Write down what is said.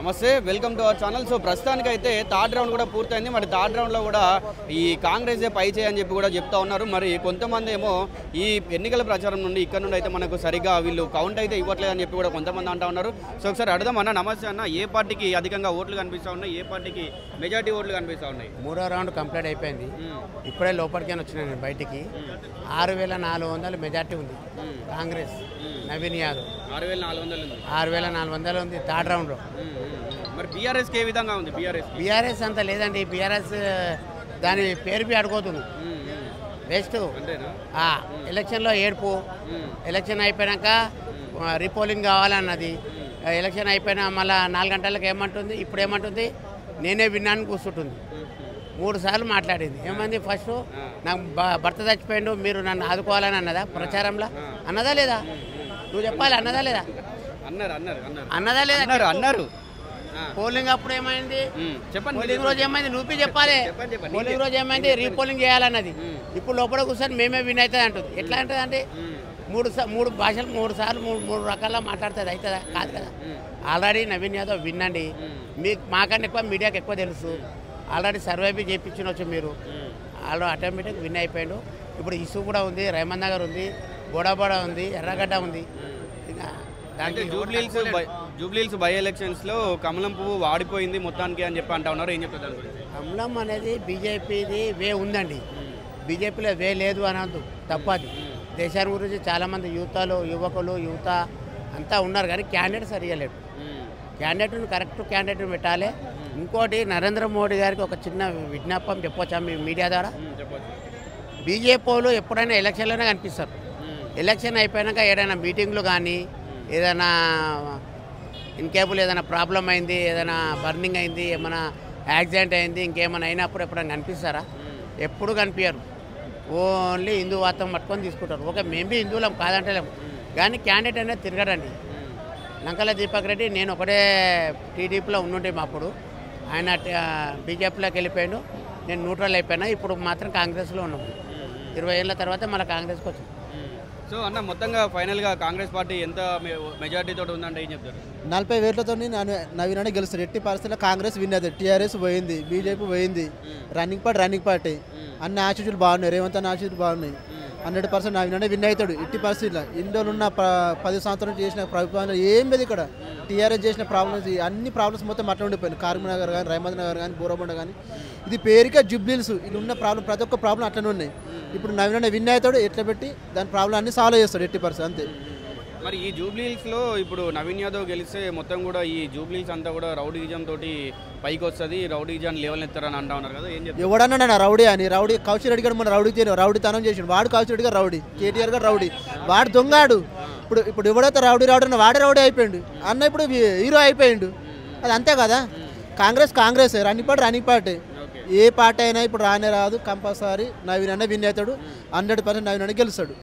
నమస్తే welcome to our channel. So ప్రస్తుతానికి అయితే థర్డ్ రౌండ్ కూడా పూర్తయింది. మరి థర్డ్ రౌండ్లో కూడా ఈ కాంగ్రెసే పై చేయని చెప్పి కూడా చెప్తా ఉన్నారు. మరి కొంతమంది ఏమో ఈ ఎన్నికల ప్రచారం నుండి ఇక్కడ నుండి అయితే మనకు సరిగ్గా వీళ్ళు కౌంట్ అయితే ఇవ్వట్లేదు అని చెప్పి కూడా కొంతమంది అంటా ఉన్నారు. సో ఒకసారి అడుగుదాం అన్న. నమస్తే అన్న, ఏ పార్టీకి అధికంగా ఓట్లు కనిపిస్తూ ఉన్నాయి, ఏ పార్టీకి మెజార్టీ ఓట్లు కనిపిస్తూ ఉన్నాయి? మూడో రౌండ్ కంప్లీట్ అయిపోయింది. ఇప్పుడే లోపలికి వచ్చిన నేను బయటికి 6400 మెజార్టీ ఉంది కాంగ్రెస్. నవీన్ యాదవ్ 6400 ఉంది థర్డ్ రౌండ్లో. మరి బీఆర్ఎస్కి ఏ విధంగా ఉంది? బీఆర్ఎస్ అంత లేదండి. బీఆర్ఎస్ దాని పేరు బి అడుగుతుంది వేస్ట్. ఎలక్షన్లో ఏడుపు. ఎలక్షన్ అయిపోయాక రీపోలింగ్ కావాలన్నది. ఎలక్షన్ అయిపోయినా మళ్ళీ 4 గంటలకు ఏమంటుంది, ఇప్పుడు ఏమంటుంది నేనే విన్నాను కూర్చుంటుంది. 3 సార్లు మాట్లాడింది. ఏమంది ఫస్ట్ నాకు భర్త చచ్చిపోయిండు, మీరు నన్ను ఆదుకోవాలని అన్నదా ప్రచారంలో? అన్నదా లేదా? నువ్వు చెప్పాలి. అన్నదా లేదా? అన్నదా లేదా? అన్నారు. పోలింగ్ అప్పుడు ఏమైంది? పోలింగ్ రోజు ఏమైంది? నువ్వు చెప్పాలి. పోలింగ్ రోజు ఏమైంది? రీపోలింగ్ చేయాలన్నది. ఇప్పుడు లోపల కూర్చొని మేమే విన్ అవుతుంది అంటుంది. ఎట్లా అంటుంది అంటే 3 భాషలు 3 సార్లు 3 రకాల మాట్లాడుతుంది. అవుతుందా? కాదు కదా. ఆల్రెడీ నవీన్ యాదవ్ విన్నండి. మీకు మాకన్నా ఎక్కువ మీడియాకి ఎక్కువ తెలుసు. ఆల్రెడీ సర్వే చేయించినవచ్చు మీరు. ఆల్రెడీ ఆటోమేటిక్ విన్ అయిపోయాడు. ఇప్పుడు ఇసు కూడా ఉంది, రేమంత్ నగర్ ఉంది, బోడాబోడా ఉంది, ఎర్రగడ్డ ఉంది. దాంట్లో జూబ్లీహిల్స్ బై ఎలక్షన్స్లో కమలం పువ్వు వాడిపోయింది మొత్తానికి అని చెప్పి అంటా ఉన్నారు. ఏం చెప్తారు దాని గురించి? కమలం అనేది బీజేపీది వే ఉందండి. బీజేపీలో వే లేదు అనద్దు, తప్పది. దేశాన్ని గురించి చాలామంది యువకులు యువత అంతా ఉన్నారు, కానీ క్యాండిడేట్ సరిగా లేడు. క్యాండిడేట్ను కరెక్ట్ క్యాండిడేట్ని పెట్టాలి. ఇంకోటి నరేంద్ర మోడీ గారికి ఒక చిన్న విజ్ఞాపం చెప్పొచ్చా మీ మీడియా ద్వారా? బీజేపీ వాళ్ళు ఎప్పుడైనా ఎలక్షన్లోనే కనిపిస్తారు. ఎలక్షన్ అయిపోయాక ఏదైనా మీటింగ్లు కానీ ఏదైనా ఇన్కేబుల్ ఏదైనా ప్రాబ్లం అయింది, ఏదైనా బర్నింగ్ అయింది, ఏమైనా యాక్సిడెంట్ అయింది, ఇంకేమైనా అయినప్పుడు ఎప్పుడైనా కనిపిస్తారా? ఎప్పుడు కనిపించరు. ఓన్లీ హిందూవాతం పట్టుకొని తీసుకుంటారు. ఓకే, మేము బి హిందువులం కాదంటలేము, కానీ క్యాండిడేట్ అనేది తిరగడండి. లంకల దీపక్ రెడ్డి నేను ఒకటే టీడీపీలో ఉండుంటే అప్పుడు ఆయన బీజేపీలోకి వెళ్ళిపోయాడు, నేను న్యూట్రల్ అయిపోయినా. ఇప్పుడు మాత్రం కాంగ్రెస్లో ఉన్నాము. 20 ఏళ్ళ తర్వాత మళ్ళీ కాంగ్రెస్కి వచ్చింది. సో అన్న, మొత్తంగా ఫైనల్గా కాంగ్రెస్ పార్టీ ఎంత మెజార్టీతో ఉందంటే ఏం చెప్తారు? 40,000తో నవీన్ అనే గెలుస్తారు. ఎట్టి పరిస్థితుల్లో కాంగ్రెస్ విన్ అవుతుంది. టీఆర్ఎస్ పోయింది, బీజేపీ పోయింది, రన్నింగ్ పార్టీ అన్ని ఆశీస్సులు బాగున్నాయి. రేవంత్ అన్న ఆశీస్సులు బాగున్నాయి. 100% నవీన్ అనే విన్ అవుతాడు. ఎట్టి పరిస్థితుల్లో ఇండోలు ఉన్న 10 సంవత్సరాలు చేసిన ప్రభుత్వాలు ఏం లేదు. ఇక్కడ టీఆర్ఎస్ చేసిన ప్రాబ్లమ్స్, అన్ని ప్రాబ్లమ్స్ మొత్తం అట్లా ఉండిపోయింది. కార్మిక్ నగర్ కానీ, రేవంత్ నగర్ కానీ, బోరబండ కానీ, ఇది పేరుకే జూబ్లీహిల్స్. ఇది ఉన్న ప్రాబ్లం ప్రతి ఒక్క ప్రాబ్లం అట్లనే ఉన్నాయి. ఇప్పుడు నవీన్ అనే విన్ అవుతాడు. ఎట్లా పెట్టి దాని ప్రాబ్లం అన్ని సాల్వ్ చేస్తాడు 80%. అంతే. మరి ఈ జూబ్లీహిల్స్లో ఇప్పుడు నవీన్ యాదవ్ గెలిస్తే మొత్తం కూడా ఈ జూబ్లీహిల్స్ అంతా కూడా రౌడీజం తోటి పైకి వస్తుంది, రౌడీజం లెవెల్ ఎత్తారని అంటా ఉన్నారు కదా, ఏం చెప్తారు? ఎవడన్నా రౌడీ అని? రౌడీ రెడ్డి గారు మన రౌడీతనం చేసాడు. వాడు కౌశిరెడ్డి గారు రౌడీ, కేటీఆర్ గారు రౌడీ, వాడు దొంగాడు. ఇప్పుడు ఎవడైతే రౌడీ అన్న వాడే రౌడీ అయిపోయిండు అన్న. ఇప్పుడు హీరో అయిపోయిండు. అది అంతే కదా. కాంగ్రెస్ రన్నింగ్ పార్టీ ఏ పార్టీ అయినా ఇప్పుడు రానే రాదు. కంపల్సరీ నవీన్ అన్న విన్ అవుతాడు. 100% నవీన్ అన్న గెలుస్తాడు.